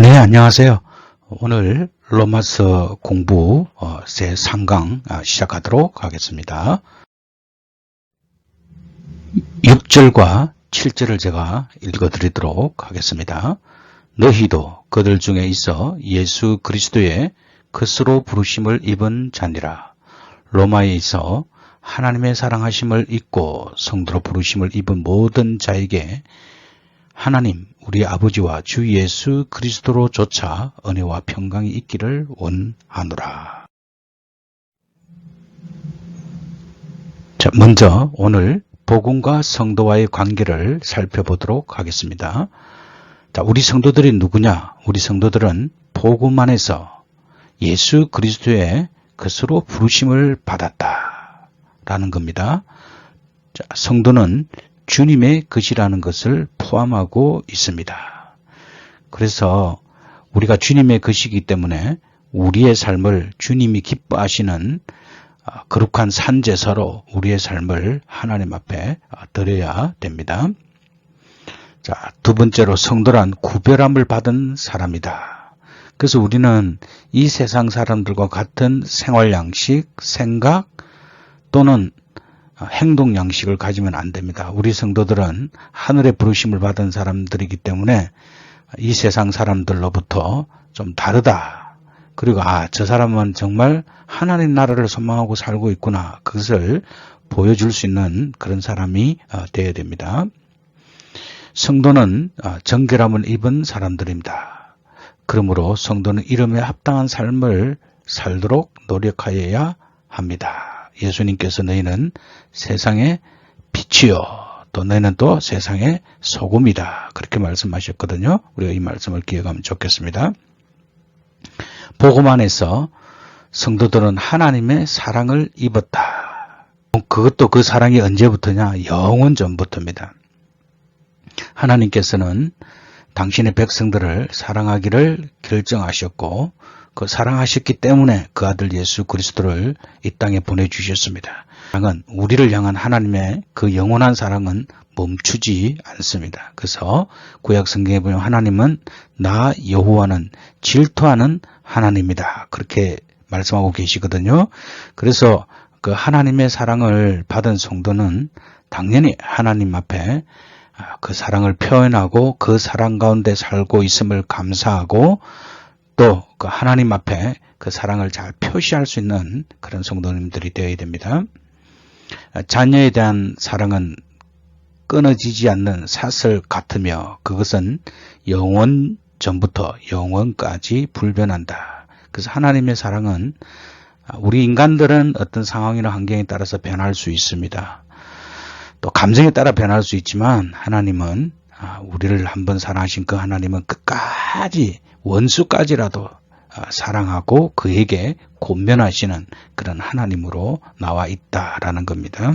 네, 안녕하세요. 오늘 로마서 공부 제3강 시작하도록 하겠습니다. 6절과 7절을 제가 읽어드리도록 하겠습니다. 너희도 그들 중에 있어 예수 그리스도의 것으로 부르심을 입은 자니라. 로마에 있어 하나님의 사랑하심을 입고 성도로 부르심을 입은 모든 자에게 하나님 우리 아버지와 주 예수 그리스도로조차 은혜와 평강이 있기를 원하노라. 자, 먼저 오늘 복음과 성도와의 관계를 살펴보도록 하겠습니다. 자, 우리 성도들이 누구냐? 우리 성도들은 복음 안에서 예수 그리스도의 것으로 부르심을 받았다라는 겁니다. 자, 성도는 주님의 것이라는 것을 포함하고 있습니다. 그래서 우리가 주님의 것이기 때문에 우리의 삶을 주님이 기뻐하시는 거룩한 산제사로 우리의 삶을 하나님 앞에 드려야 됩니다. 자, 두 번째로 성도란 구별함을 받은 사람이다. 그래서 우리는 이 세상 사람들과 같은 생활 양식, 생각 또는 행동 양식을 가지면 안 됩니다. 우리 성도들은 하늘의 부르심을 받은 사람들이기 때문에 이 세상 사람들로부터 좀 다르다. 그리고 저 사람은 정말 하나님 나라를 소망하고 살고 있구나. 그것을 보여줄 수 있는 그런 사람이 되어야 됩니다. 성도는 정결함을 입은 사람들입니다. 그러므로 성도는 이름에 합당한 삶을 살도록 노력하여야 합니다. 예수님께서 너희는 세상의 빛이요 또 너희는 또 세상의 소금이다 그렇게 말씀하셨거든요. 우리가 이 말씀을 기억하면 좋겠습니다. 복음 안에서 성도들은 하나님의 사랑을 입었다. 그것도 그 사랑이 언제부터냐? 영원 전부터입니다. 하나님께서는 당신의 백성들을 사랑하기를 결정하셨고 그 사랑하셨기 때문에 그 아들 예수 그리스도를 이 땅에 보내주셨습니다. 사랑은 우리를 향한 하나님의 그 영원한 사랑은 멈추지 않습니다. 그래서 구약 성경에 보면 하나님은 나 여호와는 질투하는 하나님이다. 그렇게 말씀하고 계시거든요. 그래서 그 하나님의 사랑을 받은 성도는 당연히 하나님 앞에 그 사랑을 표현하고 그 사랑 가운데 살고 있음을 감사하고 또 그 하나님 앞에 그 사랑을 잘 표시할 수 있는 그런 성도님들이 되어야 됩니다. 자녀에 대한 사랑은 끊어지지 않는 사슬 같으며 그것은 영원 전부터 영원까지 불변한다. 그래서 하나님의 사랑은 우리 인간들은 어떤 상황이나 환경에 따라서 변할 수 있습니다. 또 감정에 따라 변할 수 있지만 하나님은 우리를 한번 사랑하신 그 하나님은 끝까지 원수까지라도 사랑하고 그에게 권면하시는 그런 하나님으로 나와 있다라는 겁니다.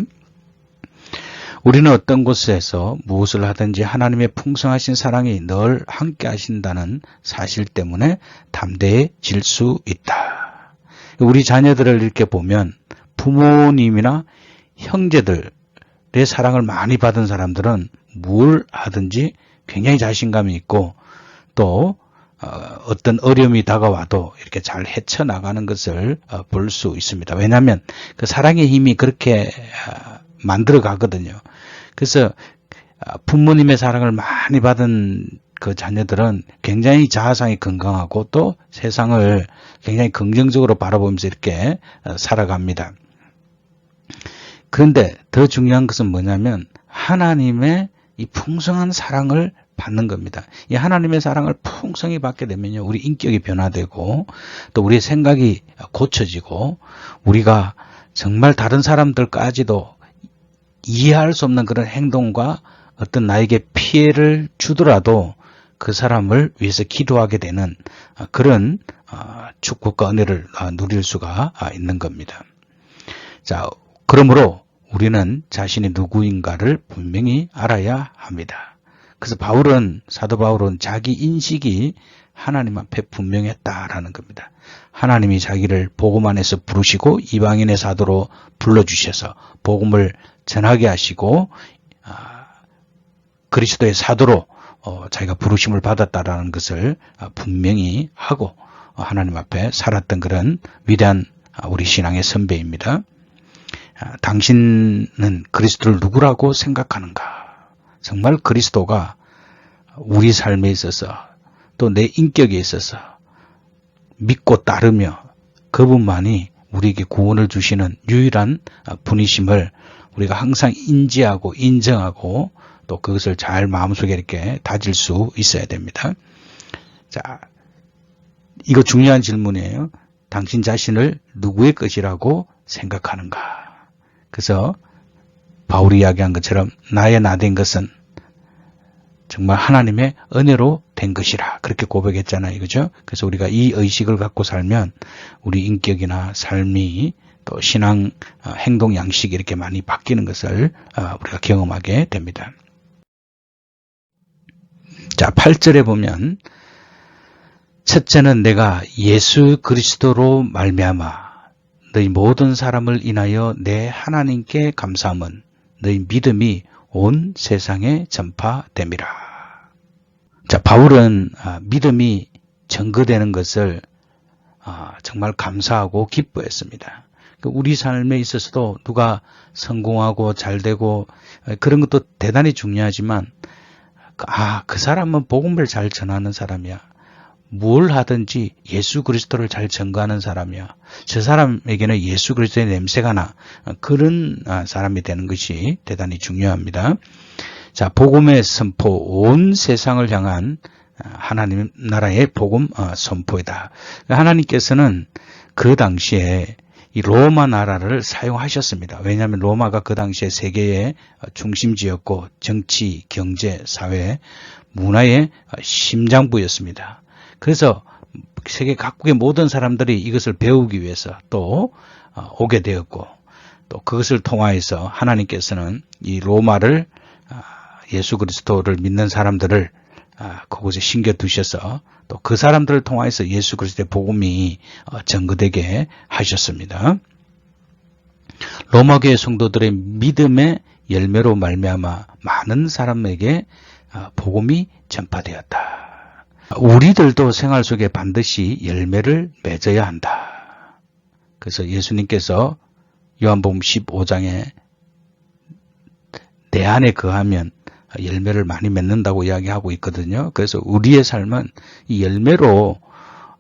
우리는 어떤 곳에서 무엇을 하든지 하나님의 풍성하신 사랑이 늘 함께 하신다는 사실 때문에 담대해질 수 있다. 우리 자녀들을 이렇게 보면 부모님이나 형제들의 사랑을 많이 받은 사람들은 뭘 하든지 굉장히 자신감이 있고 또 어떤 어려움이 다가와도 이렇게 잘 헤쳐나가는 것을 볼 수 있습니다. 왜냐하면 그 사랑의 힘이 그렇게 만들어 가거든요. 그래서 부모님의 사랑을 많이 받은 그 자녀들은 굉장히 자아상이 건강하고 또 세상을 굉장히 긍정적으로 바라보면서 이렇게 살아갑니다. 그런데 더 중요한 것은 뭐냐면 하나님의 이 풍성한 사랑을 받는 겁니다. 이 하나님의 사랑을 풍성히 받게 되면요, 우리 인격이 변화되고 또 우리의 생각이 고쳐지고 우리가 정말 다른 사람들까지도 이해할 수 없는 그런 행동과 어떤 나에게 피해를 주더라도 그 사람을 위해서 기도하게 되는 그런 축복과 은혜를 누릴 수가 있는 겁니다. 자, 그러므로 우리는 자신이 누구인가를 분명히 알아야 합니다. 그래서 사도 바울은 자기 인식이 하나님 앞에 분명했다라는 겁니다. 하나님이 자기를 복음 안에서 부르시고 이방인의 사도로 불러주셔서 복음을 전하게 하시고 그리스도의 사도로 자기가 부르심을 받았다라는 것을 분명히 하고 하나님 앞에 살았던 그런 위대한 우리 신앙의 선배입니다. 당신은 그리스도를 누구라고 생각하는가? 정말 그리스도가 우리 삶에 있어서 또 내 인격에 있어서 믿고 따르며 그분만이 우리에게 구원을 주시는 유일한 분이심을 우리가 항상 인지하고 인정하고 또 그것을 잘 마음속에 이렇게 다질 수 있어야 됩니다. 자, 이거 중요한 질문이에요. 당신 자신을 누구의 것이라고 생각하는가? 그래서 바울이 이야기한 것처럼 나의 나 된 것은 정말 하나님의 은혜로 된 것이라 그렇게 고백했잖아요. 그죠? 그래서 우리가 이 의식을 갖고 살면 우리 인격이나 삶이 또 신앙 행동 양식이 이렇게 많이 바뀌는 것을 우리가 경험하게 됩니다. 자, 8절에 보면 첫째는 내가 예수 그리스도로 말미암아 너희 모든 사람을 인하여 내 하나님께 감사함은 너희 믿음이 온 세상에 전파됨이라. 자, 바울은 믿음이 증거되는 것을 정말 감사하고 기뻐했습니다. 우리 삶에 있어서도 누가 성공하고 잘되고 그런 것도 대단히 중요하지만 그 사람은 복음을 잘 전하는 사람이야. 뭘 하든지 예수 그리스도를 잘 전가하는 사람이야. 저 사람에게는 예수 그리스도의 냄새가 나. 그런 사람이 되는 것이 대단히 중요합니다. 자, 복음의 선포, 온 세상을 향한 하나님 나라의 복음 선포이다. 하나님께서는 그 당시에 이 로마 나라를 사용하셨습니다. 왜냐하면 로마가 그 당시에 세계의 중심지였고 정치, 경제, 사회, 문화의 심장부였습니다. 그래서 세계 각국의 모든 사람들이 이것을 배우기 위해서 또 오게 되었고 또 그것을 통하여서 하나님께서는 이 로마를 예수 그리스도를 믿는 사람들을 그곳에 심겨두셔서 또 그 사람들을 통하여서 예수 그리스도의 복음이 전거되게 하셨습니다. 로마교회 성도들의 믿음의 열매로 말미암아 많은 사람에게 복음이 전파되었다. 우리들도 생활 속에 반드시 열매를 맺어야 한다. 그래서 예수님께서 요한복음 15장에 내 안에 거하면 열매를 많이 맺는다고 이야기하고 있거든요. 그래서 우리의 삶은 이 열매로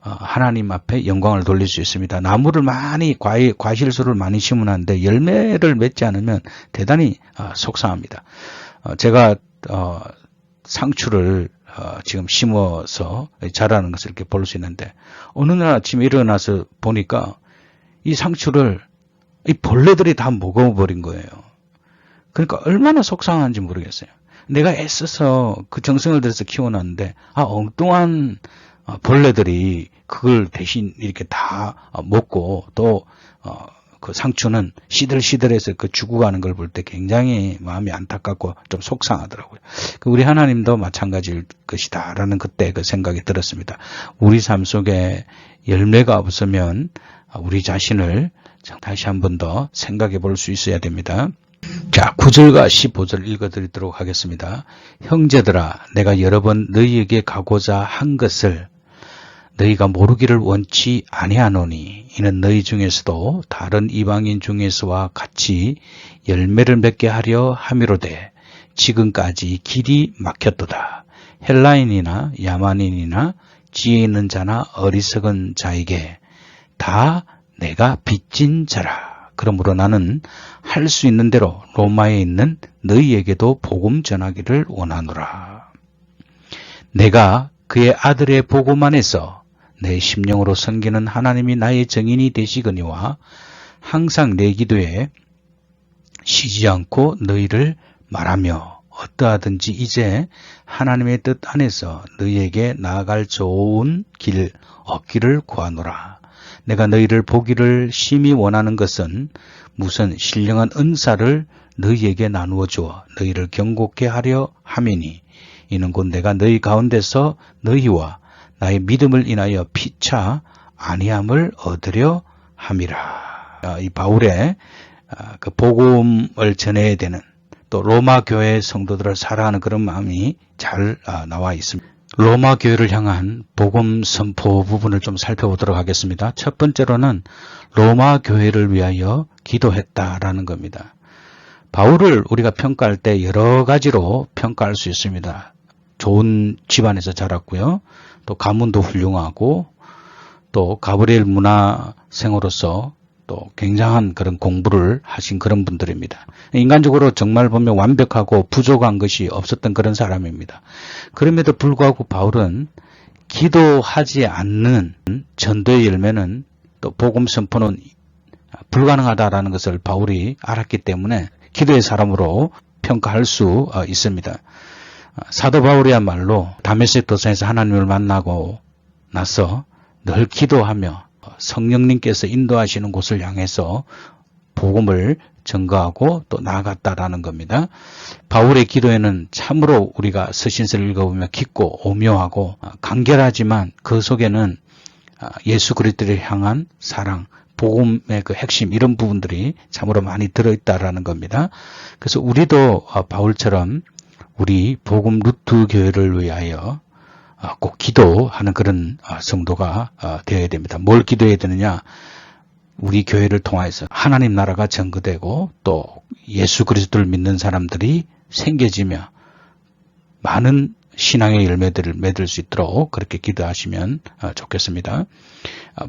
하나님 앞에 영광을 돌릴 수 있습니다. 나무를 많이 과실수를 많이 심으는데 열매를 맺지 않으면 대단히 속상합니다. 제가 상추를 지금 심어서 자라는 것을 이렇게 볼 수 있는데 어느 날 아침에 일어나서 보니까 이 상추를 이 벌레들이 다 먹어버린 거예요. 그러니까 얼마나 속상한지 모르겠어요. 내가 애써서 그 정성을 들여서 키워놨는데 엉뚱한 벌레들이 그걸 대신 이렇게 다 먹고 또 그 상추는 시들시들해서 그 죽어가는 걸 볼 때 굉장히 마음이 안타깝고 좀 속상하더라고요. 우리 하나님도 마찬가지일 것이다라는 그때 그 생각이 들었습니다. 우리 삶 속에 열매가 없으면 우리 자신을 다시 한 번 더 생각해 볼 수 있어야 됩니다. 자, 9절과 15절 읽어드리도록 하겠습니다. 형제들아, 내가 여러 번 너희에게 가고자 한 것을 너희가 모르기를 원치 아니하노니 이는 너희 중에서도 다른 이방인 중에서와 같이 열매를 맺게 하려 함이로되 지금까지 길이 막혔도다. 헬라인이나 야만인이나 지혜 있는 자나 어리석은 자에게 다 내가 빚진 자라. 그러므로 나는 할 수 있는 대로 로마에 있는 너희에게도 복음 전하기를 원하노라. 내가 그의 아들의 복음 안에서 내 심령으로 섬기는 하나님이 나의 정인이 되시거니와 항상 내 기도에 쉬지 않고 너희를 말하며 어떠하든지 이제 하나님의 뜻 안에서 너희에게 나아갈 좋은 길 얻기를 구하노라. 내가 너희를 보기를 심히 원하는 것은 무슨 신령한 은사를 너희에게 나누어 주어 너희를 경고케 하려 함이니 이는 곧 내가 너희 가운데서 너희와 나의 믿음을 인하여 피차 아니함을 얻으려 함이라. 이 바울의 그 복음을 전해야 되는 또 로마 교회 성도들을 사랑하는 그런 마음이 잘 나와 있습니다. 로마 교회를 향한 복음 선포 부분을 좀 살펴보도록 하겠습니다. 첫 번째로는 로마 교회를 위하여 기도했다라는 겁니다. 바울을 우리가 평가할 때 여러 가지로 평가할 수 있습니다. 좋은 집안에서 자랐고요. 또 가문도 훌륭하고 또 가브리엘 문화생으로서 또 굉장한 그런 공부를 하신 그런 분들입니다. 인간적으로 정말 보면 완벽하고 부족한 것이 없었던 그런 사람입니다. 그럼에도 불구하고 바울은 기도하지 않는 전도의 열매는 또 복음 선포는 불가능하다라는 것을 바울이 알았기 때문에 기도의 사람으로 평가할 수 있습니다. 사도 바울이야말로 다메섹 도상에서 하나님을 만나고 나서 늘 기도하며 성령님께서 인도하시는 곳을 향해서 복음을 전가하고 또 나아갔다라는 겁니다. 바울의 기도에는 참으로 우리가 서신서를 읽어보면 깊고 오묘하고 간결하지만 그 속에는 예수 그리스도를 향한 사랑, 복음의 그 핵심 이런 부분들이 참으로 많이 들어있다라는 겁니다. 그래서 우리도 바울처럼 우리 복음 루트 교회를 위하여 꼭 기도하는 그런 성도가 되어야 됩니다. 뭘 기도해야 되느냐? 우리 교회를 통해서 하나님 나라가 전거되고 또 예수 그리스도를 믿는 사람들이 생겨지며 많은 신앙의 열매들을 맺을 수 있도록 그렇게 기도하시면 좋겠습니다.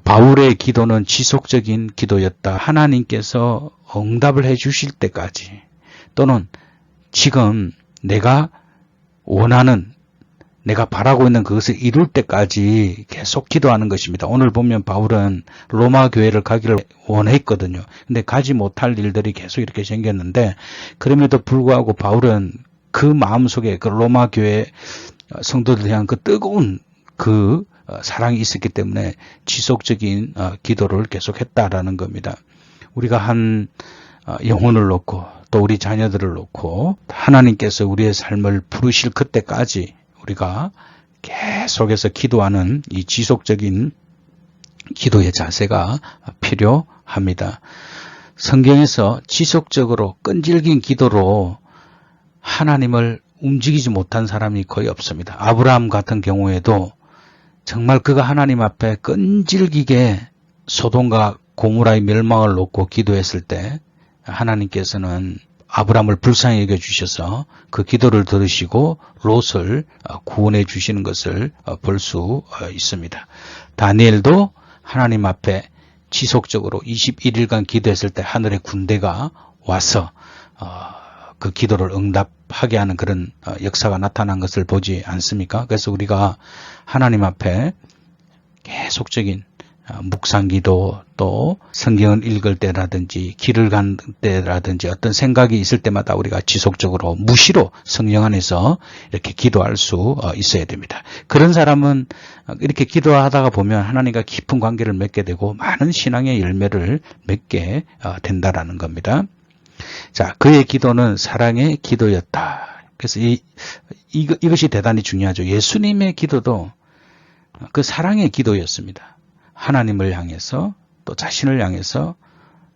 바울의 기도는 지속적인 기도였다. 하나님께서 응답을 해 주실 때까지 또는 지금 내가 원하는 내가 바라고 있는 그것을 이룰 때까지 계속 기도하는 것입니다. 오늘 보면 바울은 로마 교회를 가기를 원했거든요. 근데 가지 못할 일들이 계속 이렇게 생겼는데 그럼에도 불구하고 바울은 그 마음속에 그 로마 교회 성도들에 대한 그 뜨거운 그 사랑이 있었기 때문에 지속적인 기도를 계속했다라는 겁니다. 우리가 한 영혼을 놓고 또 우리 자녀들을 놓고 하나님께서 우리의 삶을 부르실 그때까지 우리가 계속해서 기도하는 이 지속적인 기도의 자세가 필요합니다. 성경에서 지속적으로 끈질긴 기도로 하나님을 움직이지 못한 사람이 거의 없습니다. 아브라함 같은 경우에도 정말 그가 하나님 앞에 끈질기게 소돔과 고모라의 멸망을 놓고 기도했을 때 하나님께서는 아브라함을 불쌍히 여겨주셔서 그 기도를 들으시고 롯을 구원해 주시는 것을 볼 수 있습니다. 다니엘도 하나님 앞에 지속적으로 21일간 기도했을 때 하늘의 군대가 와서 그 기도를 응답하게 하는 그런 역사가 나타난 것을 보지 않습니까? 그래서 우리가 하나님 앞에 계속적인 묵상기도 또 성경을 읽을 때라든지 길을 간 때라든지 어떤 생각이 있을 때마다 우리가 지속적으로 무시로 성령 안에서 이렇게 기도할 수 있어야 됩니다. 그런 사람은 이렇게 기도하다가 보면 하나님과 깊은 관계를 맺게 되고 많은 신앙의 열매를 맺게 된다라는 겁니다. 자, 그의 기도는 사랑의 기도였다. 그래서 이것이 대단히 중요하죠. 예수님의 기도도 그 사랑의 기도였습니다. 하나님을 향해서 또 자신을 향해서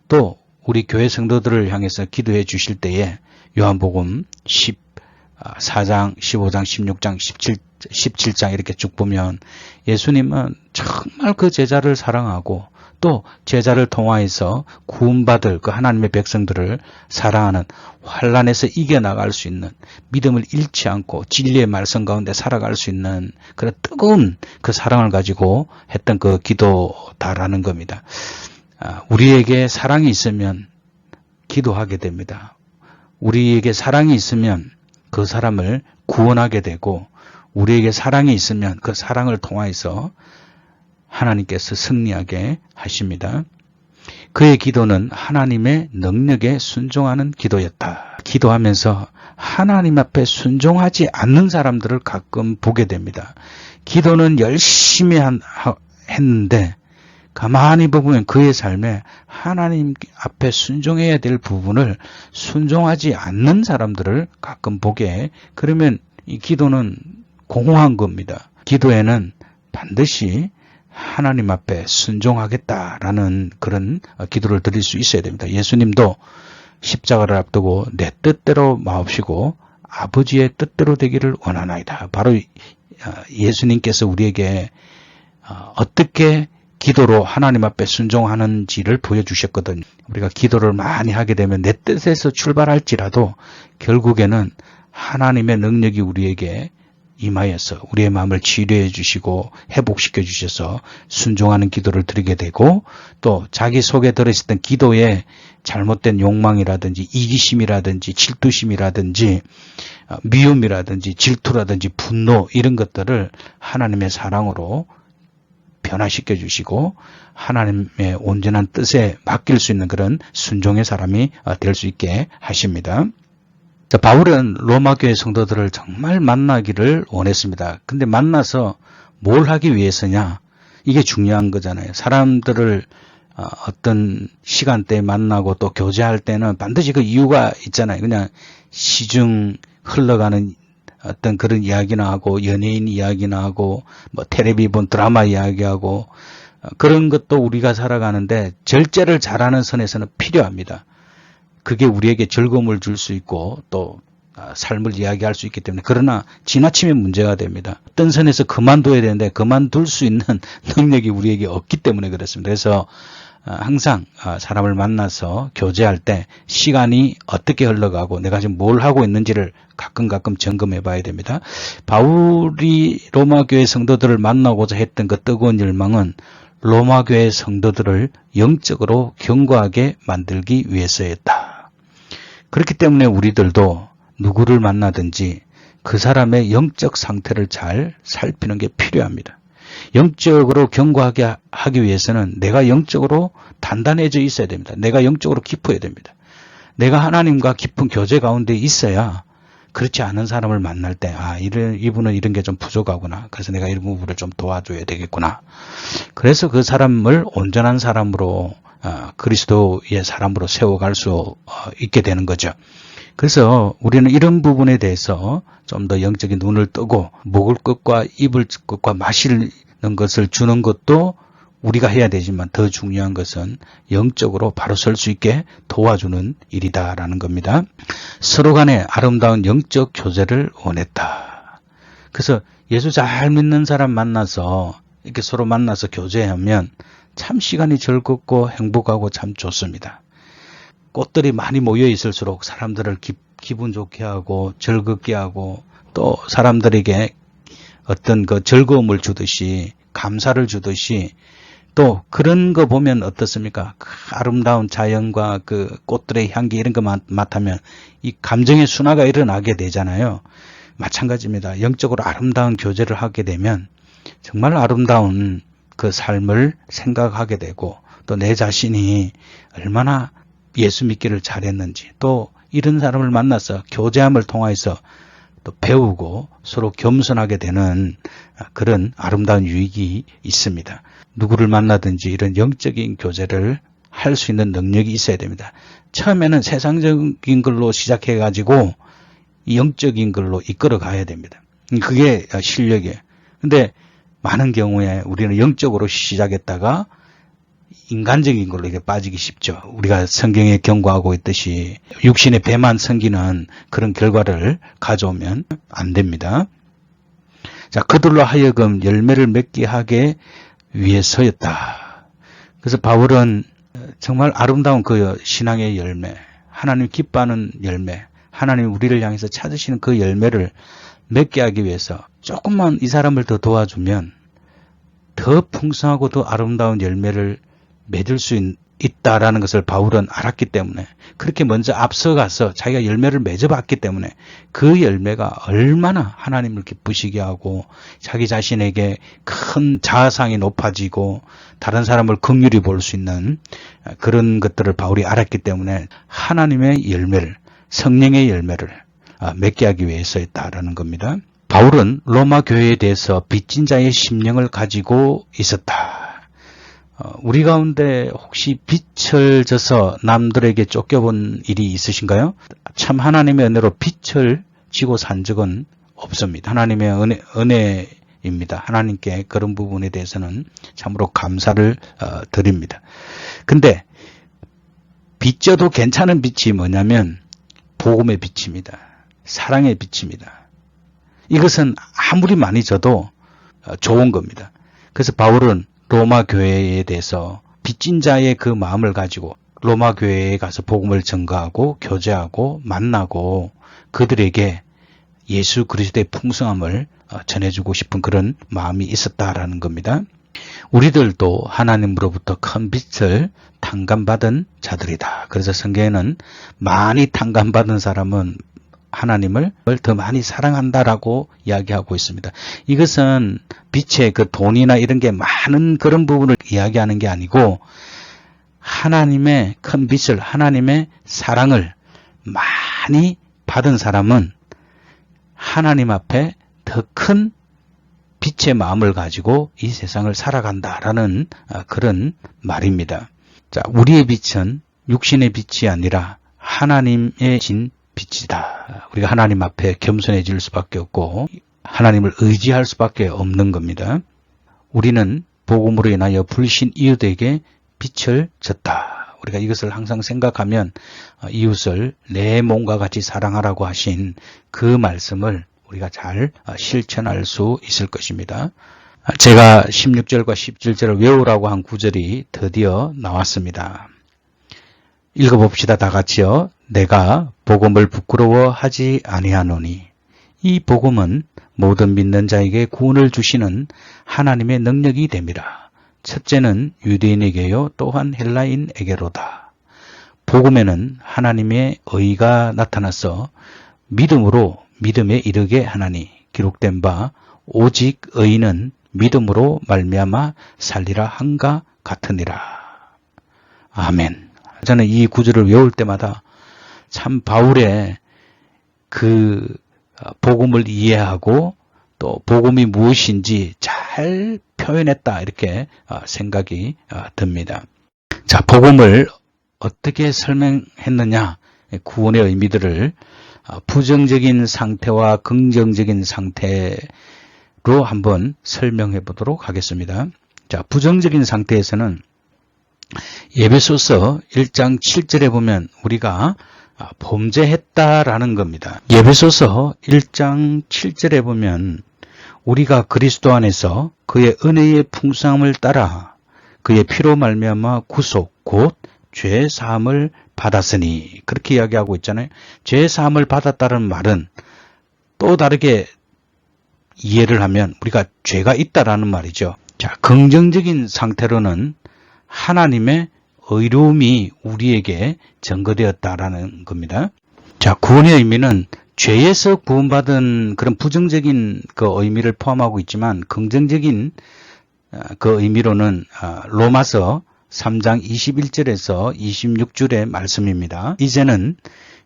또 우리 교회 성도들을 향해서 기도해 주실 때에 요한복음 14장, 15장, 16장, 17장 이렇게 쭉 보면 예수님은 정말 그 제자를 사랑하고 또 제자를 통하여서 구원받을 그 하나님의 백성들을 사랑하는 환난에서 이겨나갈 수 있는 믿음을 잃지 않고 진리의 말씀 가운데 살아갈 수 있는 그런 뜨거운 그 사랑을 가지고 했던 그 기도다라는 겁니다. 우리에게 사랑이 있으면 기도하게 됩니다. 우리에게 사랑이 있으면 그 사람을 구원하게 되고 우리에게 사랑이 있으면 그 사랑을 통하여서 하나님께서 승리하게 하십니다. 그의 기도는 하나님의 능력에 순종하는 기도였다. 기도하면서 하나님 앞에 순종하지 않는 사람들을 가끔 보게 됩니다. 기도는 열심히 했는데 가만히 보면 그의 삶에 하나님 앞에 순종해야 될 부분을 순종하지 않는 사람들을 가끔 보게, 그러면 이 기도는 공허한 겁니다. 기도에는 반드시 하나님 앞에 순종하겠다라는 그런 기도를 드릴 수 있어야 됩니다. 예수님도 십자가를 앞두고 내 뜻대로 마옵시고 아버지의 뜻대로 되기를 원하나이다. 바로 예수님께서 우리에게 어떻게 기도로 하나님 앞에 순종하는지를 보여주셨거든요. 우리가 기도를 많이 하게 되면 내 뜻에서 출발할지라도 결국에는 하나님의 능력이 우리에게 임하여서 우리의 마음을 치료해 주시고 회복시켜 주셔서 순종하는 기도를 드리게 되고, 또 자기 속에 들어있었던 기도에 잘못된 욕망이라든지 이기심이라든지 질투심이라든지 미움이라든지 질투라든지 분노, 이런 것들을 하나님의 사랑으로 변화시켜 주시고 하나님의 온전한 뜻에 맡길 수 있는 그런 순종의 사람이 될 수 있게 하십니다. 자, 바울은 로마 교회 성도들을 정말 만나기를 원했습니다. 근데 만나서 뭘 하기 위해서냐? 이게 중요한 거잖아요. 사람들을 어떤 시간대에 만나고 또 교제할 때는 반드시 그 이유가 있잖아요. 그냥 시중 흘러가는 어떤 그런 이야기나 하고 연예인 이야기나 하고 뭐 텔레비 본 드라마 이야기하고 그런 것도 우리가 살아가는데 절제를 잘하는 선에서는 필요합니다. 그게 우리에게 즐거움을 줄 수 있고 또 삶을 이야기할 수 있기 때문에, 그러나 지나치면 문제가 됩니다. 어떤 선에서 그만둬야 되는데 그만둘 수 있는 능력이 우리에게 없기 때문에 그렇습니다. 그래서 항상 사람을 만나서 교제할 때 시간이 어떻게 흘러가고 내가 지금 뭘 하고 있는지를 가끔 점검해 봐야 됩니다. 바울이 로마 교회 성도들을 만나고자 했던 그 뜨거운 열망은 로마 교회 성도들을 영적으로 견고하게 만들기 위해서였다. 그렇기 때문에 우리들도 누구를 만나든지 그 사람의 영적 상태를 잘 살피는 게 필요합니다. 영적으로 견고하게 하기 위해서는 내가 영적으로 단단해져 있어야 됩니다. 내가 영적으로 깊어야 됩니다. 내가 하나님과 깊은 교제 가운데 있어야 그렇지 않은 사람을 만날 때 이분은 이런 게 좀 부족하구나. 그래서 내가 이런 부분을 좀 도와줘야 되겠구나. 그래서 그 사람을 온전한 사람으로 그리스도의 사람으로 세워갈 수 있게 되는 거죠. 그래서 우리는 이런 부분에 대해서 좀 더 영적인 눈을 뜨고 먹을 것과 입을 것과 마시는 것을 주는 것도 우리가 해야 되지만 더 중요한 것은 영적으로 바로 설 수 있게 도와주는 일이다라는 겁니다. 서로 간에 아름다운 영적 교제를 원했다. 그래서 예수 잘 믿는 사람 만나서 이렇게 서로 만나서 교제하면 참 시간이 즐겁고 행복하고 참 좋습니다. 꽃들이 많이 모여 있을수록 사람들을 기분 좋게 하고 즐겁게 하고 또 사람들에게 어떤 그 즐거움을 주듯이 감사를 주듯이 또 그런 거 보면 어떻습니까? 그 아름다운 자연과 그 꽃들의 향기 이런 거 맡으면 이 감정의 순화가 일어나게 되잖아요. 마찬가지입니다. 영적으로 아름다운 교제를 하게 되면 정말 아름다운 그 삶을 생각하게 되고 또 내 자신이 얼마나 예수 믿기를 잘했는지 또 이런 사람을 만나서 교제함을 통해서 또 배우고 서로 겸손하게 되는 그런 아름다운 유익이 있습니다. 누구를 만나든지 이런 영적인 교제를 할 수 있는 능력이 있어야 됩니다. 처음에는 세상적인 걸로 시작해가지고 영적인 걸로 이끌어 가야 됩니다. 그게 실력이에요. 근데 많은 경우에 우리는 영적으로 시작했다가 인간적인 걸로 이렇게 빠지기 쉽죠. 우리가 성경에 경고하고 있듯이 육신의 배만 섬기는 그런 결과를 가져오면 안 됩니다. 자, 그들로 하여금 열매를 맺게 하게 위해서였다. 그래서 바울은 정말 아름다운 그 신앙의 열매, 하나님 기뻐하는 열매, 하나님 우리를 향해서 찾으시는 그 열매를 맺게 하기 위해서 조금만 이 사람을 더 도와주면 더 풍성하고 더 아름다운 열매를 맺을 수 있다라는 것을 바울은 알았기 때문에 그렇게 먼저 앞서가서 자기가 열매를 맺어봤기 때문에 그 열매가 얼마나 하나님을 기쁘시게 하고 자기 자신에게 큰 자아상이 높아지고 다른 사람을 긍휼히 볼 수 있는 그런 것들을 바울이 알았기 때문에 하나님의 열매를, 성령의 열매를 맺게 하기 위해서였다라는 겁니다. 바울은 로마 교회에 대해서 빚진 자의 심령을 가지고 있었다. 우리 가운데 혹시 빚을 져서 남들에게 쫓겨본 일이 있으신가요? 참 하나님의 은혜로 빚을 지고 산 적은 없습니다. 하나님의 은혜입니다. 하나님께 그런 부분에 대해서는 참으로 감사를 드립니다. 근데 빚져도 괜찮은 빛이 뭐냐면 복음의 빛입니다. 사랑의 빛입니다. 이것은 아무리 많이 져도 좋은 겁니다. 그래서 바울은 로마 교회에 대해서 빚진 자의 그 마음을 가지고 로마 교회에 가서 복음을 전가하고 교제하고 만나고 그들에게 예수 그리스도의 풍성함을 전해주고 싶은 그런 마음이 있었다라는 겁니다. 우리들도 하나님으로부터 큰 빚을 탕감받은 자들이다. 그래서 성경에는 많이 탕감받은 사람은 하나님을 더 많이 사랑한다라고 이야기하고 있습니다. 이것은 빚의 그 돈이나 이런 게 많은 그런 부분을 이야기하는 게 아니고 하나님의 큰 빚을, 하나님의 사랑을 많이 받은 사람은 하나님 앞에 더 큰 빛의 마음을 가지고 이 세상을 살아간다라는 그런 말입니다. 자, 우리의 빛은 육신의 빛이 아니라 하나님의 진 빛이다. 우리가 하나님 앞에 겸손해질 수밖에 없고 하나님을 의지할 수밖에 없는 겁니다. 우리는 복음으로 인하여 불신 이웃에게 빛을 졌다. 우리가 이것을 항상 생각하면 이웃을 내 몸과 같이 사랑하라고 하신 그 말씀을 우리가 잘 실천할 수 있을 것입니다. 제가 16절과 17절을 외우라고 한 구절이 드디어 나왔습니다. 읽어봅시다. 다 같이요. 내가 복음을 부끄러워하지 아니하노니 이 복음은 모든 믿는 자에게 구원을 주시는 하나님의 능력이 됨이라. 첫째는 유대인에게요 또한 헬라인에게로다. 복음에는 하나님의 의가 나타나서 믿음으로 믿음에 이르게 하나니 기록된 바 오직 의인은 믿음으로 말미암아 살리라 한가 같으니라. 아멘. 저는 이 구절을 외울 때마다 참 바울의 그 복음을 이해하고 또 복음이 무엇인지 잘 표현했다 이렇게 생각이 듭니다. 자, 복음을 어떻게 설명했느냐? 구원의 의미들을 부정적인 상태와 긍정적인 상태로 한번 설명해 보도록 하겠습니다. 자, 부정적인 상태에서는 에베소서 1장 7절에 보면 우리가 범죄했다라는 겁니다. 에베소서 1장 7절에 보면 우리가 그리스도 안에서 그의 은혜의 풍성함을 따라 그의 피로 말미암아 구속 곧 죄 사함을 받았으니 그렇게 이야기하고 있잖아요. 죄 사함을 받았다는 말은 또 다르게 이해를 하면 우리가 죄가 있다라는 말이죠. 자, 긍정적인 상태로는 하나님의 의로움이 우리에게 증거되었다라는 겁니다. 자, 구원의 의미는 죄에서 구원받은 그런 부정적인 그 의미를 포함하고 있지만 긍정적인 그 의미로는 로마서 3장 21절에서 26절의 말씀입니다. 이제는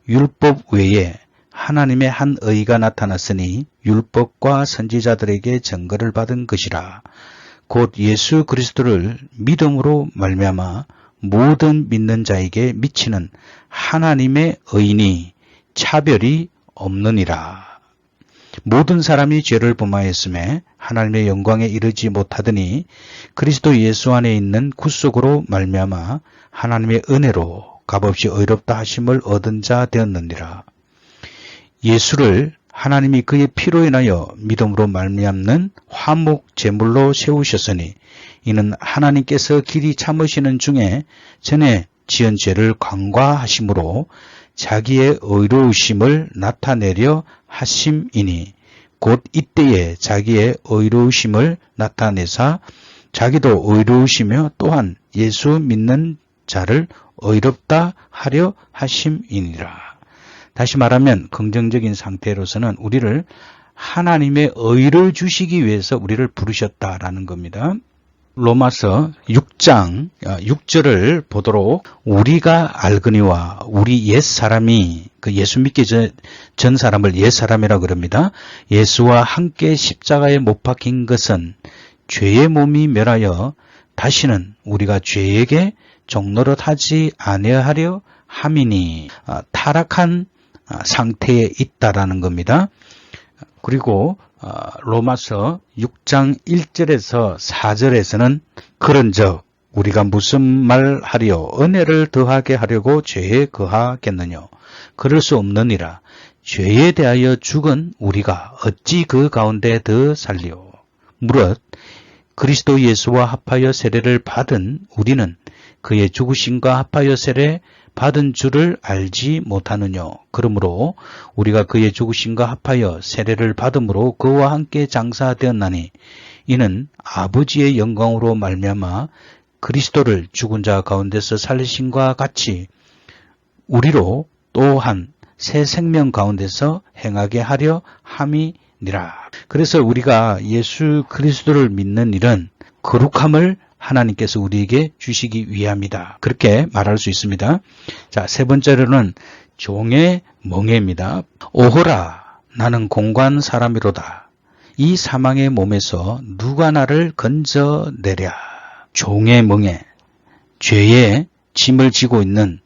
율법 외에 하나님의 한 의가 나타났으니 율법과 선지자들에게 증거를 받은 것이라. 곧 예수 그리스도를 믿음으로 말미암아 모든 믿는 자에게 미치는 하나님의 의인이 차별이 없느니라. 모든 사람이 죄를 범하였음에 하나님의 영광에 이르지 못하더니 그리스도 예수 안에 있는 구속으로 말미암아 하나님의 은혜로 값없이 의롭다 하심을 얻은 자 되었느니라. 예수를 하나님이 그의 피로 인하여 믿음으로 말미암는 화목 제물로 세우셨으니 이는 하나님께서 길이 참으시는 중에 전에 지은 죄를 간과하심으로 자기의 의로우심을 나타내려 하심이니 곧 이때에 자기의 의로우심을 나타내사 자기도 의로우시며 또한 예수 믿는 자를 의롭다 하려 하심이니라. 다시 말하면 긍정적인 상태로서는 우리를 하나님의 의를 주시기 위해서 우리를 부르셨다라는 겁니다. 로마서 6장 6절을 보도록 우리가 알거니와 우리 옛사람이 그 예수 믿기 전 사람을 옛사람이라고 그럽니다. 예수와 함께 십자가에 못 박힌 것은 죄의 몸이 멸하여 다시는 우리가 죄에게 종노릇하지 아니하려 함이니 타락한 상태에 있다라는 겁니다. 그리고 로마서 6장 1절에서 4절에서는 그런즉 우리가 무슨 말 하리요? 은혜를 더하게 하려고 죄에 거하겠느냐? 그럴 수 없느니라. 죄에 대하여 죽은 우리가 어찌 그 가운데 더 살리요? 무릇 그리스도 예수와 합하여 세례를 받은 우리는 그의 죽으심과 합하여 세례 받은 줄을 알지 못하느냐. 그러므로 우리가 그의 죽으심과 합하여 세례를 받음으로 그와 함께 장사되었나니 이는 아버지의 영광으로 말미암아 그리스도를 죽은 자 가운데서 살리심과 같이 우리로 또한 새 생명 가운데서 행하게 하려 함이니라. 그래서 우리가 예수 그리스도를 믿는 일은 거룩함을 하나님께서 우리에게 주시기 위함이다. 그렇게 말할 수 있습니다. 자, 세 번째로는 종의 멍에입니다. 오호라, 나는 공고한 사람이로다. 이 사망의 몸에서 누가 나를 건져내랴. 종의 멍에, 죄의 짐을 지고 있는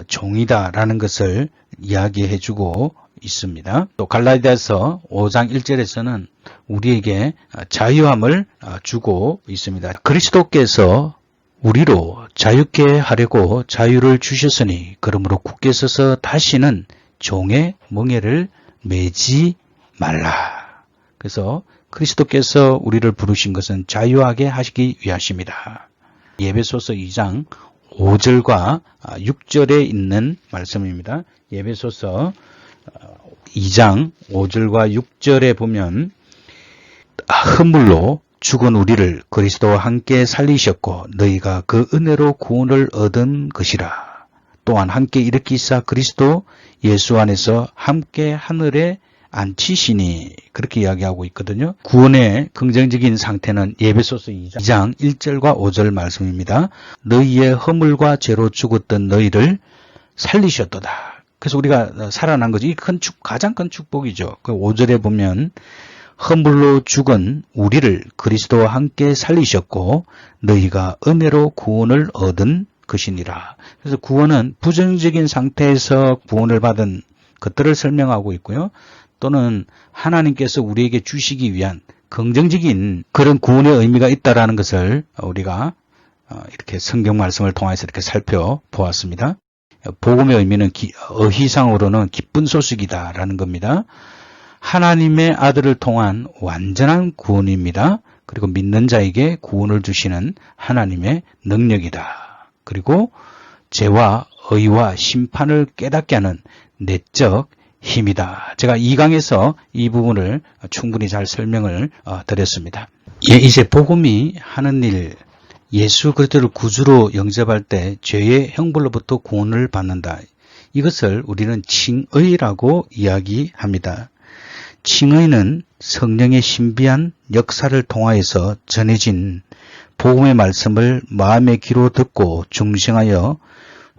종이다라는 것을 이야기해주고 있습니다. 또 갈라디아서 5장 1절에서는 우리에게 자유함을 주고 있습니다. 그리스도께서 우리로 자유케 하려고 자유를 주셨으니 그러므로 굳게 서서 다시는 종의 멍에를 매지 말라. 그래서 그리스도께서 우리를 부르신 것은 자유하게 하시기 위하십니다. 에베소서 2장 5절과 6절에 있는 말씀입니다. 에베소서 2장 5절과 6절에 보면 허물로 죽은 우리를 그리스도와 함께 살리셨고 너희가 그 은혜로 구원을 얻은 것이라. 또한 함께 일으키사 그리스도 예수 안에서 함께 하늘에 앉히시니 그렇게 이야기하고 있거든요. 구원의 긍정적인 상태는 에베소서 2장 1절과 5절 말씀입니다. 너희의 허물과 죄로 죽었던 너희를 살리셨도다. 그래서 우리가 살아난 거죠. 이 큰 가장 큰 축복이죠. 그 5절에 보면 허물로 죽은 우리를 그리스도와 함께 살리셨고 너희가 은혜로 구원을 얻은 것이니라. 그래서 구원은 부정적인 상태에서 구원을 받은 것들을 설명하고 있고요. 또는 하나님께서 우리에게 주시기 위한 긍정적인 그런 구원의 의미가 있다라는 것을 우리가 이렇게 성경 말씀을 통해서 이렇게 살펴보았습니다. 복음의 의미는 어휘상으로는 기쁜 소식이다라는 겁니다. 하나님의 아들을 통한 완전한 구원입니다. 그리고 믿는 자에게 구원을 주시는 하나님의 능력이다. 그리고 죄와 의와 심판을 깨닫게 하는 내적 힘이다. 제가 2강에서 이 부분을 충분히 잘 설명을 드렸습니다. 이제 복음이 하는 일, 예수 그리스도를 구주로 영접할 때 죄의 형벌로부터 구원을 받는다. 이것을 우리는 칭의라고 이야기합니다. 칭의는 성령의 신비한 역사를 통하여서 전해진 복음의 말씀을 마음의 귀로 듣고 중생하여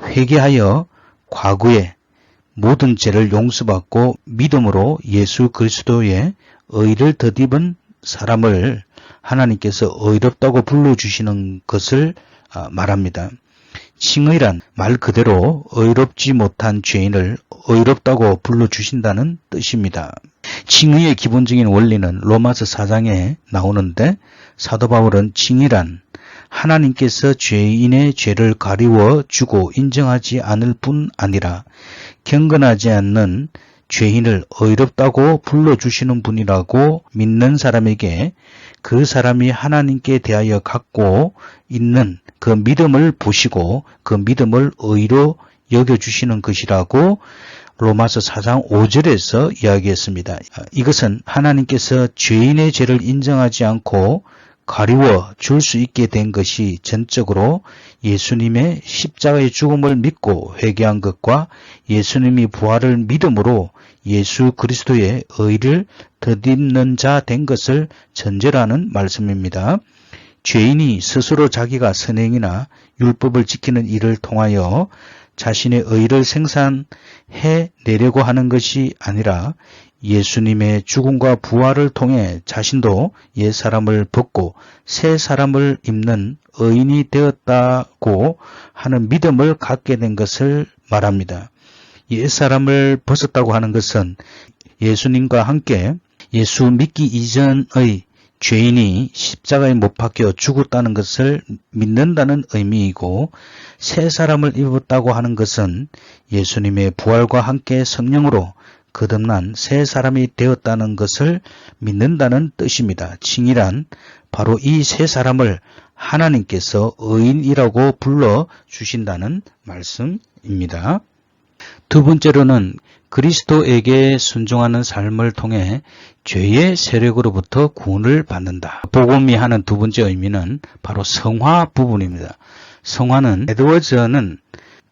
회개하여 과거의 모든 죄를 용서받고 믿음으로 예수 그리스도의 의를 덧입은 사람을 하나님께서 의롭다고 불러주시는 것을 말합니다. 칭의란 말 그대로 의롭지 못한 죄인을 의롭다고 불러주신다는 뜻입니다. 칭의의 기본적인 원리는 로마서 4장에 나오는데 사도 바울은 칭의란 하나님께서 죄인의 죄를 가리워 주고 인정하지 않을 뿐 아니라 경건하지 않는 죄인을 의롭다고 불러주시는 분이라고 믿는 사람에게 그 사람이 하나님께 대하여 갖고 있는 그 믿음을 보시고 그 믿음을 의로 여겨주시는 것이라고 로마서 4장 5절에서 이야기했습니다. 이것은 하나님께서 죄인의 죄를 인정하지 않고 가리워 줄 수 있게 된 것이 전적으로 예수님의 십자가의 죽음을 믿고 회개한 것과 예수님이 부활을 믿음으로 예수 그리스도의 의를 덧입는 자 된 것을 전제로 하는 말씀입니다. 죄인이 스스로 자기가 선행이나 율법을 지키는 일을 통하여 자신의 의를 생산해내려고 하는 것이 아니라 예수님의 죽음과 부활을 통해 자신도 옛사람을 벗고 새 사람을 입는 의인이 되었다고 하는 믿음을 갖게 된 것을 말합니다. 옛사람을 벗었다고 하는 것은 예수님과 함께 예수 믿기 이전의 죄인이 십자가에 못 박혀 죽었다는 것을 믿는다는 의미이고, 새 사람을 입었다고 하는 것은 예수님의 부활과 함께 성령으로 거듭난 새 사람이 되었다는 것을 믿는다는 뜻입니다. 칭의란 바로 이 새 사람을 하나님께서 의인이라고 불러주신다는 말씀입니다. 두 번째로는 그리스도에게 순종하는 삶을 통해 죄의 세력으로부터 구원을 받는다. 복음이 하는 두 번째 의미는 바로 성화 부분입니다. 성화는 에드워즈는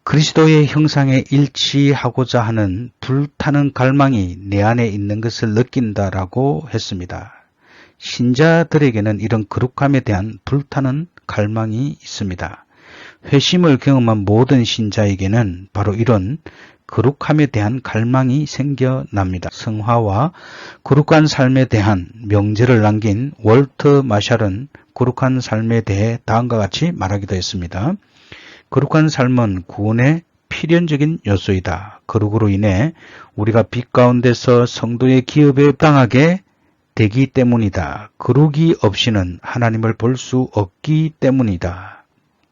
그리스도의 형상에 일치하고자 하는 불타는 갈망이 내 안에 있는 것을 느낀다라고 했습니다. 신자들에게는 이런 거룩함에 대한 불타는 갈망이 있습니다. 회심을 경험한 모든 신자에게는 바로 이런 거룩함에 대한 갈망이 생겨납니다. 성화와 거룩한 삶에 대한 명제를 남긴 월터 마샬은 거룩한 삶에 대해 다음과 같이 말하기도 했습니다. 거룩한 삶은 구원의 필연적인 요소이다. 거룩으로 인해 우리가 빛 가운데서 성도의 기업에 합당하게 되기 때문이다. 거룩이 없이는 하나님을 볼 수 없기 때문이다.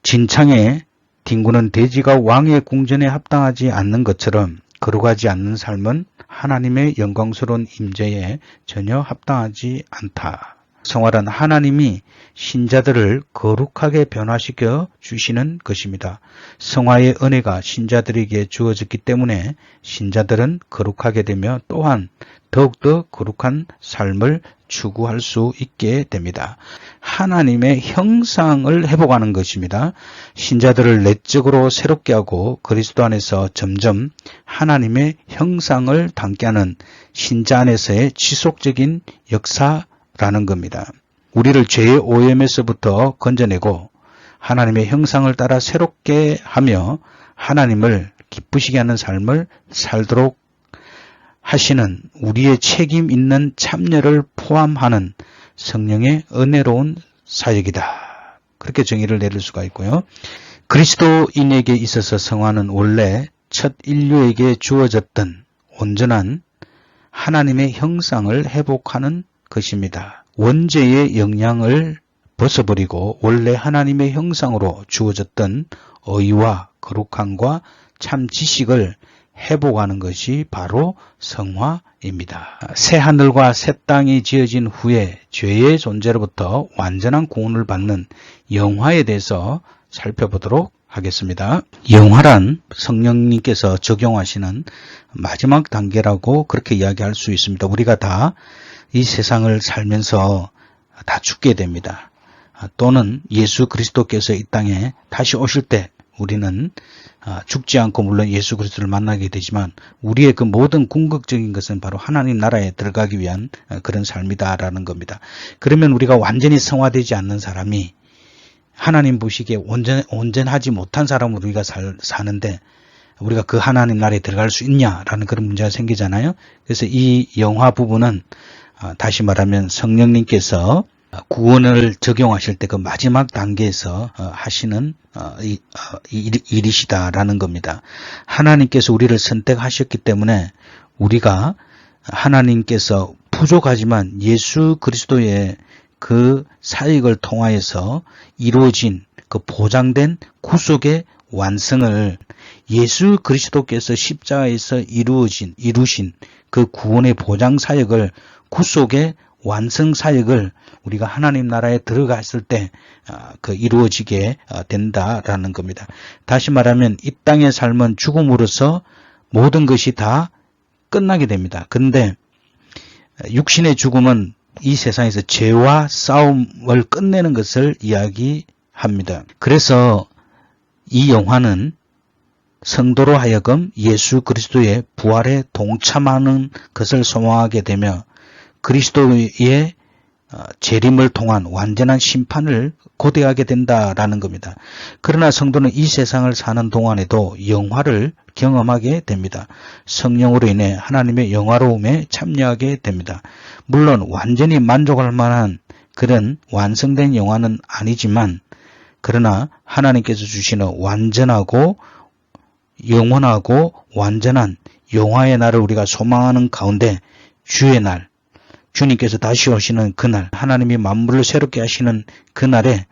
진창에 뒹구는 돼지가 왕의 궁전에 합당하지 않는 것처럼 거룩하지 않는 삶은 하나님의 영광스러운 임재에 전혀 합당하지 않다. 성화란 하나님이 신자들을 거룩하게 변화시켜 주시는 것입니다. 성화의 은혜가 신자들에게 주어졌기 때문에 신자들은 거룩하게 되며 또한 더욱더 거룩한 삶을 추구할 수 있게 됩니다. 하나님의 형상을 회복하는 것입니다. 신자들을 내적으로 새롭게 하고 그리스도 안에서 점점 하나님의 형상을 담게 하는 신자 안에서의 지속적인 역사라는 겁니다. 우리를 죄의 오염에서부터 건져내고 하나님의 형상을 따라 새롭게 하며 하나님을 기쁘시게 하는 삶을 살도록 하시는 우리의 책임 있는 참여를 포함하는 성령의 은혜로운 사역이다. 그렇게 정의를 내릴 수가 있고요. 그리스도인에게 있어서 성화는 원래 첫 인류에게 주어졌던 온전한 하나님의 형상을 회복하는 것입니다. 원죄의 영향을 벗어버리고 원래 하나님의 형상으로 주어졌던 의와 거룩함과 참 지식을 회복하는 것이 바로 성화입니다. 새 하늘과 새 땅이 지어진 후에 죄의 존재로부터 완전한 구원을 받는 영화에 대해서 살펴보도록 하겠습니다. 영화란 성령님께서 적용하시는 마지막 단계라고 그렇게 이야기할 수 있습니다. 우리가 다 이 세상을 살면서 다 죽게 됩니다. 또는 예수 그리스도께서 이 땅에 다시 오실 때 우리는 죽지 않고 물론 예수 그리스도를 만나게 되지만 우리의 그 모든 궁극적인 것은 바로 하나님 나라에 들어가기 위한 그런 삶이다라는 겁니다. 그러면 우리가 완전히 성화되지 않는 사람이 하나님 보시기에 온전하지 못한 사람으로 우리가 사는데 우리가 그 하나님 나라에 들어갈 수 있냐라는 그런 문제가 생기잖아요. 그래서 이 영화 부분은 다시 말하면 성령님께서 구원을 적용하실 때 그 마지막 단계에서 하시는 일이시다라는 겁니다. 하나님께서 우리를 선택하셨기 때문에 우리가 하나님께서 부족하지만 예수 그리스도의 그 사역을 통하여서 이루어진 그 보장된 구속의 완성을 예수 그리스도께서 십자가에서 이루신 그 구원의 보장 사역을 구속의 완성 사역을 우리가 하나님 나라에 들어갔을 때 그 이루어지게 된다라는 겁니다. 다시 말하면 이 땅의 삶은 죽음으로써 모든 것이 다 끝나게 됩니다. 그런데 육신의 죽음은 이 세상에서 죄와 싸움을 끝내는 것을 이야기합니다. 그래서 이 영화는 성도로 하여금 예수 그리스도의 부활에 동참하는 것을 소망하게 되며 그리스도의 재림을 통한 완전한 심판을 고대하게 된다라는 겁니다. 그러나 성도는 이 세상을 사는 동안에도 영화를 경험하게 됩니다. 성령으로 인해 하나님의 영화로움에 참여하게 됩니다. 물론 완전히 만족할 만한 그런 완성된 영화는 아니지만 그러나 하나님께서 주시는 완전하고 영원하고 완전한 영화의 날을 우리가 소망하는 가운데 주의 날, 주님께서 다시 오시는 그날, 하나님이 만물을 새롭게 하시는 그날에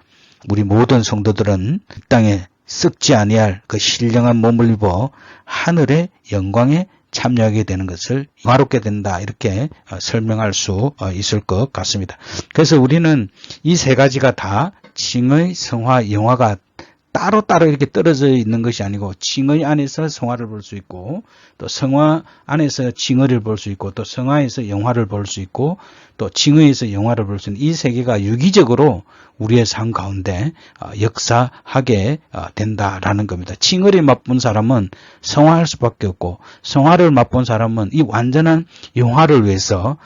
우리 모든 성도들은 이 땅에 썩지 아니할 그 신령한 몸을 입어 하늘의 영광에 참여하게 되는 것을 영화롭게 된다, 이렇게 설명할 수 있을 것 같습니다. 그래서 우리는 이 세 가지가 다 칭의, 성화, 영화가 따로따로 이렇게 떨어져 있는 것이 아니고, 칭의 안에서 성화를 볼 수 있고, 또 성화 안에서 칭의를 볼 수 있고, 또 성화에서 영화를 볼 수 있고, 또 칭의에서 영화를 볼 수 있는 이 세 개가 유기적으로 우리의 삶 가운데 역사하게 된다라는 겁니다. 칭의를 맛본 사람은 성화할 수밖에 없고, 성화를 맛본 사람은 이 완전한 영화를 위해서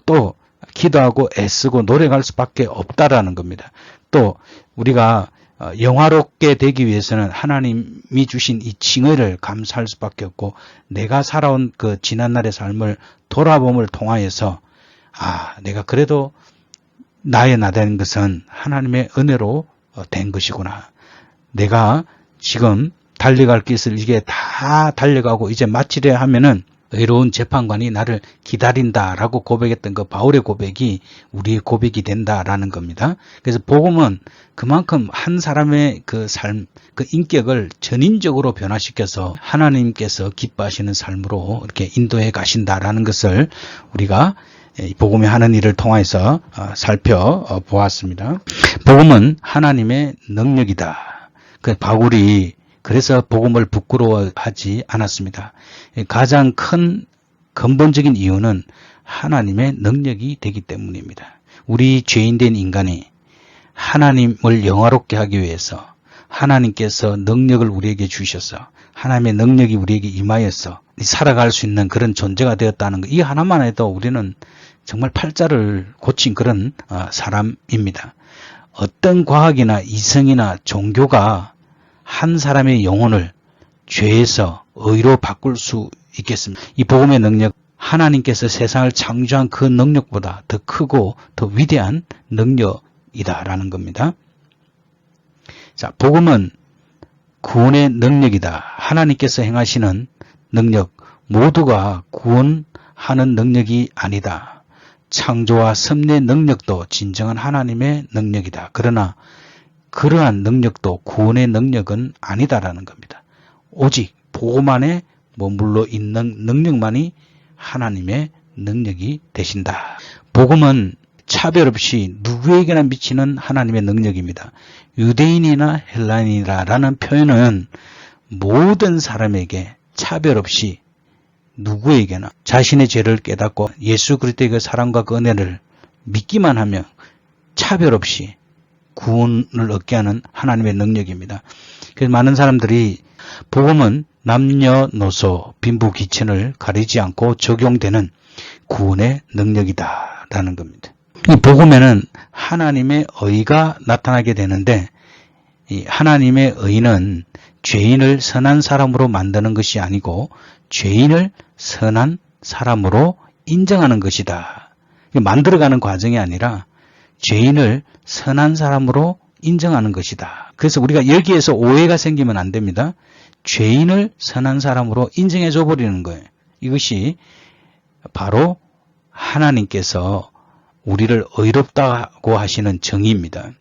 또 기도하고 애쓰고 노력할 수밖에 없다라는 겁니다. 또 우리가 영화롭게 되기 위해서는 하나님이 주신 이 칭의를 감사할 수밖에 없고, 내가 살아온 그 지난날의 삶을 돌아봄을 통하여서 내가 그래도 나의 나된 것은 하나님의 은혜로 된 것이구나. 내가 지금 달려갈 길을 이게 다 달려가고 이제 마치려 하면은 의로운 재판관이 나를 기다린다라고 고백했던 그 바울의 고백이 우리의 고백이 된다라는 겁니다. 그래서 복음은 그만큼 한 사람의 그 삶, 그 인격을 전인적으로 변화시켜서 하나님께서 기뻐하시는 삶으로 이렇게 인도해 가신다라는 것을 우리가 복음이 하는 일을 통해서 살펴보았습니다. 복음은 하나님의 능력이다. 그 바울이 그래서 복음을 부끄러워하지 않았습니다. 가장 큰 근본적인 이유는 하나님의 능력이 되기 때문입니다. 우리 죄인된 인간이 하나님을 영화롭게 하기 위해서 하나님께서 능력을 우리에게 주셔서 하나님의 능력이 우리에게 임하여서 살아갈 수 있는 그런 존재가 되었다는 것, 이 하나만 해도 우리는 정말 팔자를 고친 그런 사람입니다. 어떤 과학이나 이성이나 종교가 한 사람의 영혼을 죄에서 의로 바꿀 수 있겠습니다. 이 복음의 능력, 하나님께서 세상을 창조한 그 능력보다 더 크고 더 위대한 능력이다라는 겁니다. 자, 복음은 구원의 능력이다. 하나님께서 행하시는 능력, 모두가 구원하는 능력이 아니다. 창조와 섭리의 능력도 진정한 하나님의 능력이다. 그러나 그러한 능력도 구원의 능력은 아니다라는 겁니다. 오직 복음 안에 머물러 있는 능력만이 하나님의 능력이 되신다. 복음은 차별 없이 누구에게나 미치는 하나님의 능력입니다. 유대인이나 헬라인이라는 표현은 모든 사람에게 차별 없이 누구에게나 자신의 죄를 깨닫고 예수 그리스도의 그 사랑과 그 은혜를 믿기만 하면 차별 없이 구원을 얻게 하는 하나님의 능력입니다. 그래서 많은 사람들이 복음은 남녀노소, 빈부귀천을 가리지 않고 적용되는 구원의 능력이다라는 겁니다. 이 복음에는 하나님의 의가 나타나게 되는데, 이 하나님의 의는 죄인을 선한 사람으로 만드는 것이 아니고 죄인을 선한 사람으로 인정하는 것이다. 만들어가는 과정이 아니라 죄인을 선한 사람으로 인정하는 것이다. 그래서 우리가 여기에서 오해가 생기면 안 됩니다. 죄인을 선한 사람으로 인정해 줘 버리는 거예요. 이것이 바로 하나님께서 우리를 의롭다고 하시는 정의입니다.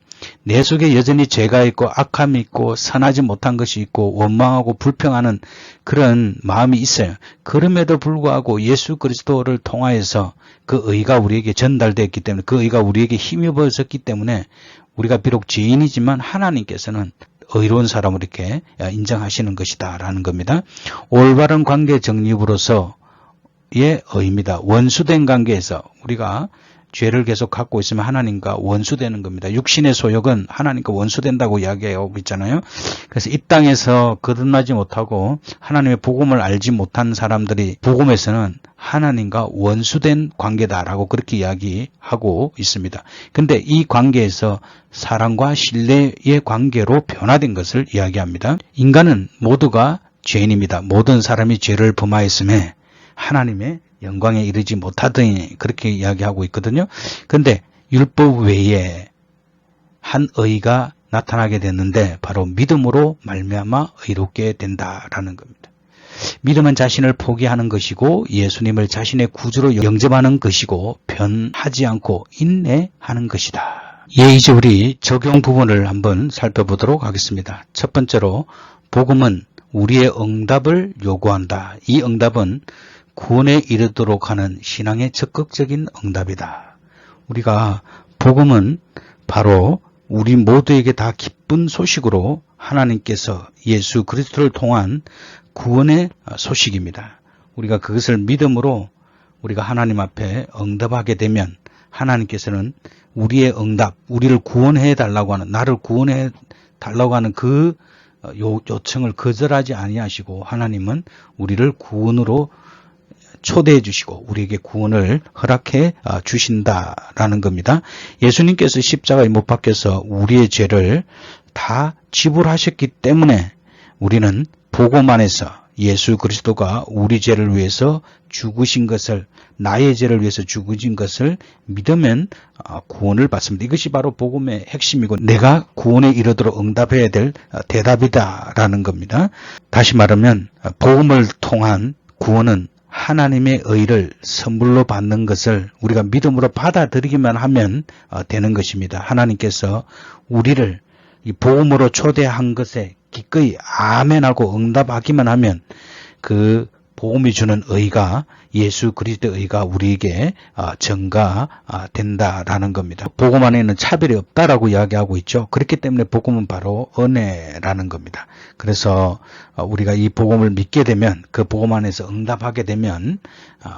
내 속에 여전히 죄가 있고 악함이 있고 선하지 못한 것이 있고 원망하고 불평하는 그런 마음이 있어요. 그럼에도 불구하고 예수 그리스도를 통하여서 그 의가 우리에게 전달되었기 때문에, 그 의가 우리에게 힘입어졌기 때문에 우리가 비록 죄인이지만 하나님께서는 의로운 사람을 이렇게 인정하시는 것이다 라는 겁니다. 올바른 관계 정립으로서의 의입니다. 원수된 관계에서 우리가 죄를 계속 갖고 있으면 하나님과 원수되는 겁니다. 육신의 소욕은 하나님과 원수된다고 이야기하고 있잖아요. 그래서 이 땅에서 거듭나지 못하고 하나님의 복음을 알지 못한 사람들이 복음에서는 하나님과 원수된 관계다라고 그렇게 이야기하고 있습니다. 근데 이 관계에서 사랑과 신뢰의 관계로 변화된 것을 이야기합니다. 인간은 모두가 죄인입니다. 모든 사람이 죄를 범하였음에 하나님의 영광에 이르지 못하더니 그렇게 이야기하고 있거든요. 그런데 율법 외에 한 의가 나타나게 됐는데 바로 믿음으로 말미암아 의롭게 된다라는 겁니다. 믿음은 자신을 포기하는 것이고 예수님을 자신의 구주로 영접하는 것이고 변하지 않고 인내하는 것이다. 예, 이제 우리 적용 부분을 한번 살펴보도록 하겠습니다. 첫 번째로 복음은 우리의 응답을 요구한다. 이 응답은 구원에 이르도록 하는 신앙의 적극적인 응답이다. 우리가 복음은 바로 우리 모두에게 다 기쁜 소식으로 하나님께서 예수 그리스도를 통한 구원의 소식입니다. 우리가 그것을 믿음으로 우리가 하나님 앞에 응답하게 되면 하나님께서는 우리의 응답, 우리를 구원해 달라고 하는, 나를 구원해 달라고 하는 그 요청을 거절하지 아니하시고 하나님은 우리를 구원으로 초대해 주시고 우리에게 구원을 허락해 주신다라는 겁니다. 예수님께서 십자가에 못 박혀서 우리의 죄를 다 지불하셨기 때문에 우리는 복음 안에서 예수 그리스도가 우리 죄를 위해서 죽으신 것을, 나의 죄를 위해서 죽으신 것을 믿으면 구원을 받습니다. 이것이 바로 복음의 핵심이고 내가 구원에 이르도록 응답해야 될 대답이다라는 겁니다. 다시 말하면 복음을 통한 구원은 하나님의 의를 선물로 받는 것을 우리가 믿음으로 받아들이기만 하면 되는 것입니다. 하나님께서 우리를 이 복음으로 초대한 것에 기꺼이 아멘하고 응답하기만 하면 그 복음이 주는 의가, 예수 그리스도의 의가 우리에게 전가된다라는 겁니다. 복음 안에는 차별이 없다라고 이야기하고 있죠. 그렇기 때문에 복음은 바로 은혜라는 겁니다. 그래서 우리가 이 복음을 믿게 되면, 그 복음 안에서 응답하게 되면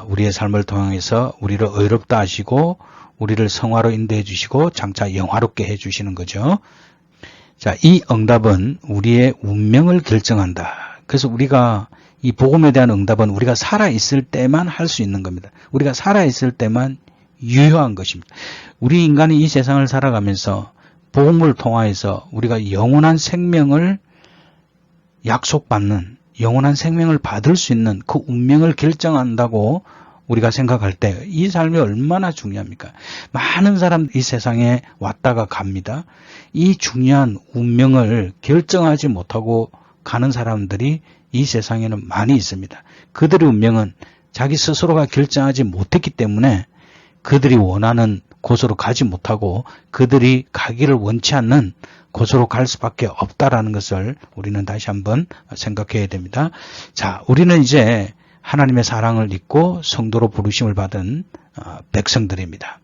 우리의 삶을 통해서 우리를 의롭다 하시고 우리를 성화로 인도해 주시고 장차 영화롭게 해 주시는 거죠. 자, 이 응답은 우리의 운명을 결정한다. 그래서 우리가 이 복음에 대한 응답은 우리가 살아있을 때만 할 수 있는 겁니다. 우리가 살아있을 때만 유효한 것입니다. 우리 인간이 이 세상을 살아가면서 복음을 통하여서 우리가 영원한 생명을 약속받는, 영원한 생명을 받을 수 있는 그 운명을 결정한다고 우리가 생각할 때 이 삶이 얼마나 중요합니까? 많은 사람들이 이 세상에 왔다가 갑니다. 이 중요한 운명을 결정하지 못하고 가는 사람들이 이 세상에는 많이 있습니다. 그들의 운명은 자기 스스로가 결정하지 못했기 때문에 그들이 원하는 곳으로 가지 못하고 그들이 가기를 원치 않는 곳으로 갈 수밖에 없다라는 것을 우리는 다시 한번 생각해야 됩니다. 자, 우리는 이제 하나님의 사랑을 입고 성도로 부르심을 받은 백성들입니다.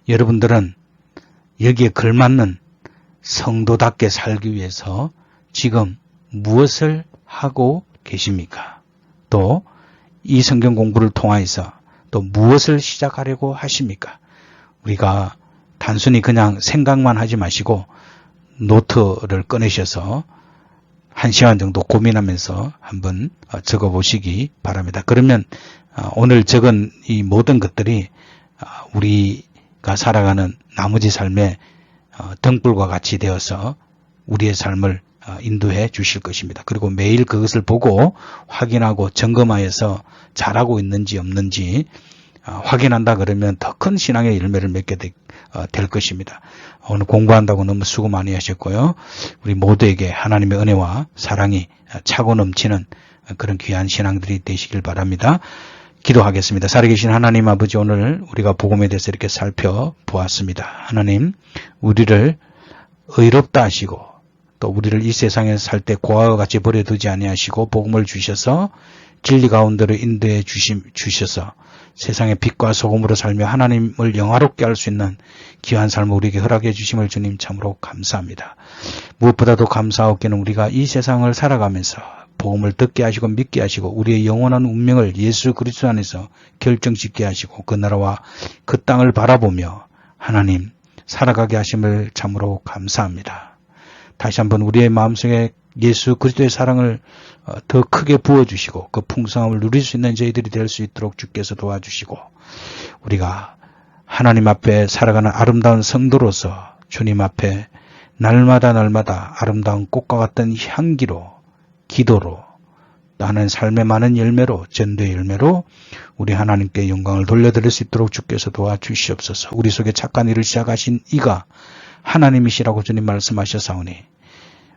여러분들은 여기에 걸맞는 성도답게 살기 위해서 지금 무엇을 하고 계십니까? 또 이 성경 공부를 통해서 또 무엇을 시작하려고 하십니까? 우리가 단순히 그냥 생각만 하지 마시고 노트를 꺼내셔서 1시간 정도 고민하면서 한번 적어보시기 바랍니다. 그러면 오늘 적은 이 모든 것들이 우리가 살아가는 나머지 삶의 등불과 같이 되어서 우리의 삶을 인도해 주실 것입니다. 그리고 매일 그것을 보고 확인하고 점검하여서 잘하고 있는지 없는지 확인한다 그러면 더 큰 신앙의 열매를 맺게 될 것입니다. 오늘 공부한다고 너무 수고 많이 하셨고요. 우리 모두에게 하나님의 은혜와 사랑이 차고 넘치는 그런 귀한 신앙들이 되시길 바랍니다. 기도하겠습니다. 살아계신 하나님 아버지, 오늘 우리가 복음에 대해서 이렇게 살펴보았습니다. 하나님, 우리를 의롭다 하시고 또 우리를 이 세상에서 살 때 고아와 같이 버려두지 아니하시고 복음을 주셔서 진리 가운데로 인도해 주셔서 세상의 빛과 소금으로 살며 하나님을 영화롭게 할 수 있는 귀한 삶을 우리에게 허락해 주심을 주님 참으로 감사합니다. 무엇보다도 감사하옵기는 우리가 이 세상을 살아가면서 복음을 듣게 하시고 믿게 하시고 우리의 영원한 운명을 예수 그리스도 안에서 결정짓게 하시고 그 나라와 그 땅을 바라보며 하나님 살아가게 하심을 참으로 감사합니다. 다시 한번 우리의 마음속에 예수 그리스도의 사랑을 더 크게 부어주시고 그 풍성함을 누릴 수 있는 저희들이 될 수 있도록 주께서 도와주시고 우리가 하나님 앞에 살아가는 아름다운 성도로서 주님 앞에 날마다 아름다운 꽃과 같은 향기로, 기도로, 나는 삶의 많은 열매로, 전도의 열매로 우리 하나님께 영광을 돌려드릴 수 있도록 주께서 도와주시옵소서. 우리 속에 착한 일을 시작하신 이가 하나님이시라고 주님 말씀하셨사오니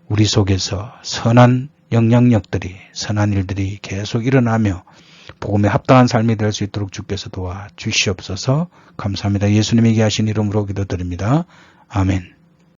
우리 속에서 선한 영향력들이, 선한 일들이 계속 일어나며 복음에 합당한 삶이 될 수 있도록 주께서 도와 주시옵소서. 감사합니다. 예수님에게 하신 이름으로 기도드립니다. 아멘.